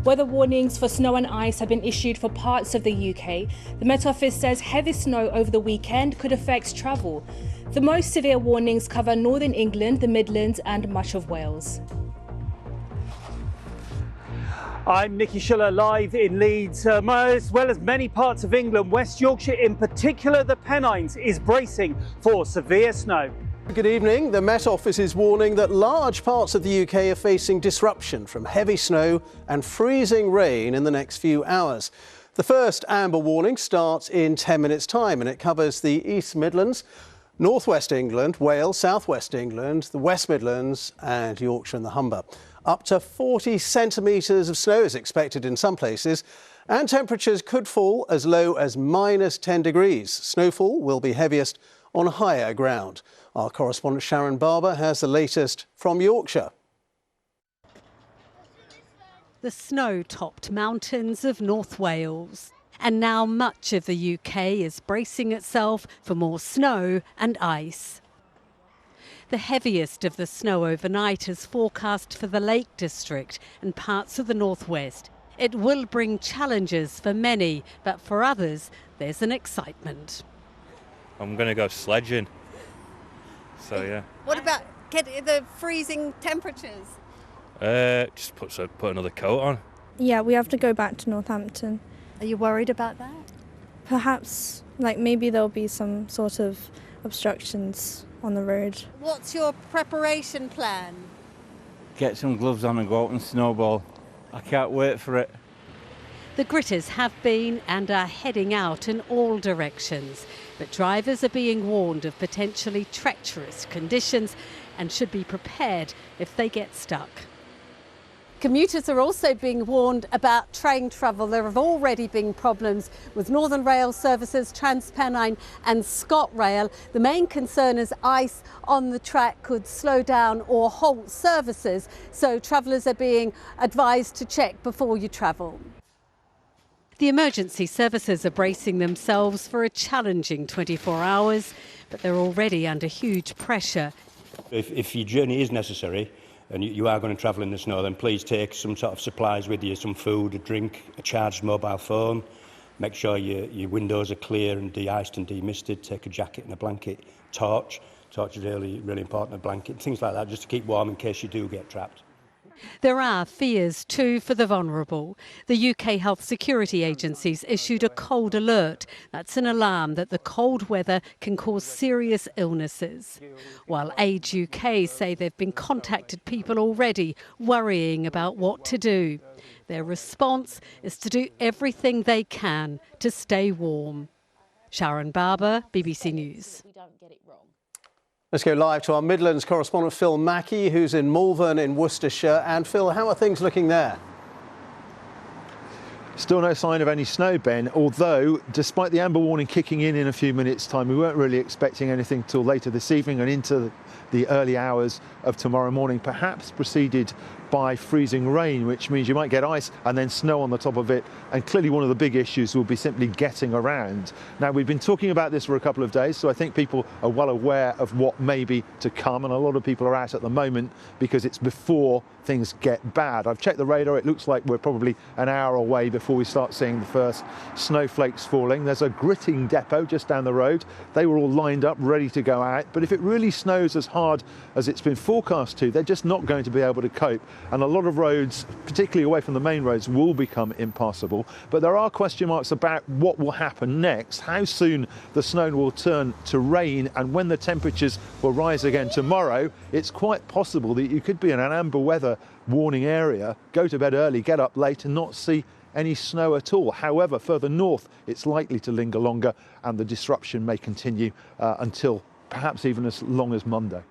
Weather warnings for snow and ice have been issued for parts of the UK. The Met Office says heavy snow over the weekend could affect travel. The most severe warnings cover northern England, the Midlands and much of Wales. I'm Nicky Schuller, live in Leeds, as well as many parts of England. West Yorkshire, in particular the Pennines, is bracing for severe snow. Good evening. The Met Office is warning that large parts of the UK are facing disruption from heavy snow and freezing rain in the next few hours. The first amber warning starts in 10 minutes' time and it covers the East Midlands, North West England, Wales, South West England, the West Midlands and Yorkshire and the Humber. Up to 40 centimetres of snow is expected in some places and temperatures could fall as low as -10 degrees. Snowfall will be heaviest on higher ground. Our correspondent Sharon Barber has the latest from Yorkshire. The snow-topped mountains of North Wales. And now much of the UK is bracing itself for more snow and ice. The heaviest of the snow overnight is forecast for the Lake District and parts of the northwest. It will bring challenges for many, but for others, there's an excitement. I'm going to go sledging. So, yeah. What about the freezing temperatures? Just put another coat on. Yeah, we have to go back to Northampton. Are you worried about that? Perhaps, maybe there'll be some sort of obstructions on the road. What's your preparation plan? Get some gloves on and go out and snowball. I can't wait for it. The gritters have been and are heading out in all directions, but drivers are being warned of potentially treacherous conditions and should be prepared if they get stuck. Commuters are also being warned about train travel. There have already been problems with Northern Rail services, TransPennine and ScotRail. The main concern is ice on the track could slow down or halt services, so travellers are being advised to check before you travel. The emergency services are bracing themselves for a challenging 24 hours, but they're already under huge pressure. If your journey is necessary and you are going to travel in the snow, then please take some sort of supplies with you, some food, a drink, a charged mobile phone. Make sure your windows are clear and de-iced and demisted. Take a jacket and a blanket. Torch is really important, a blanket, things like that, just to keep warm in case you do get trapped. There are fears too for the vulnerable. The UK Health Security Agency's issued a cold alert. That's an alarm that the cold weather can cause serious illnesses. While Age UK say they've been contacted people already worrying about what to do. Their response is to do everything they can to stay warm. Sharon Barber, BBC News. Let's go live to our Midlands correspondent Phil Mackey, who's in Malvern in Worcestershire. And Phil, how are things looking there? Still no sign of any snow, Ben, although despite the amber warning kicking in a few minutes' time, we weren't really expecting anything till later this evening and into the early hours of tomorrow morning, perhaps preceded by freezing rain, which means you might get ice and then snow on the top of it. And clearly one of the big issues will be simply getting around. Now, we've been talking about this for a couple of days, so I think people are well aware of what may be to come. And a lot of people are out at the moment because it's before things get bad. I've checked the radar. It looks like we're probably an hour away before we start seeing the first snowflakes falling. There's a gritting depot just down the road. They were all lined up, ready to go out. But if it really snows as hard as it's been forecast to, they're just not going to be able to cope. And a lot of roads, particularly away from the main roads, will become impassable. But there are question marks about what will happen next, how soon the snow will turn to rain, and when the temperatures will rise again tomorrow. It's quite possible that you could be in an amber weather warning area, go to bed early, get up late and not see any snow at all. However, further north, it's likely to linger longer and the disruption may continue until perhaps even as long as Monday.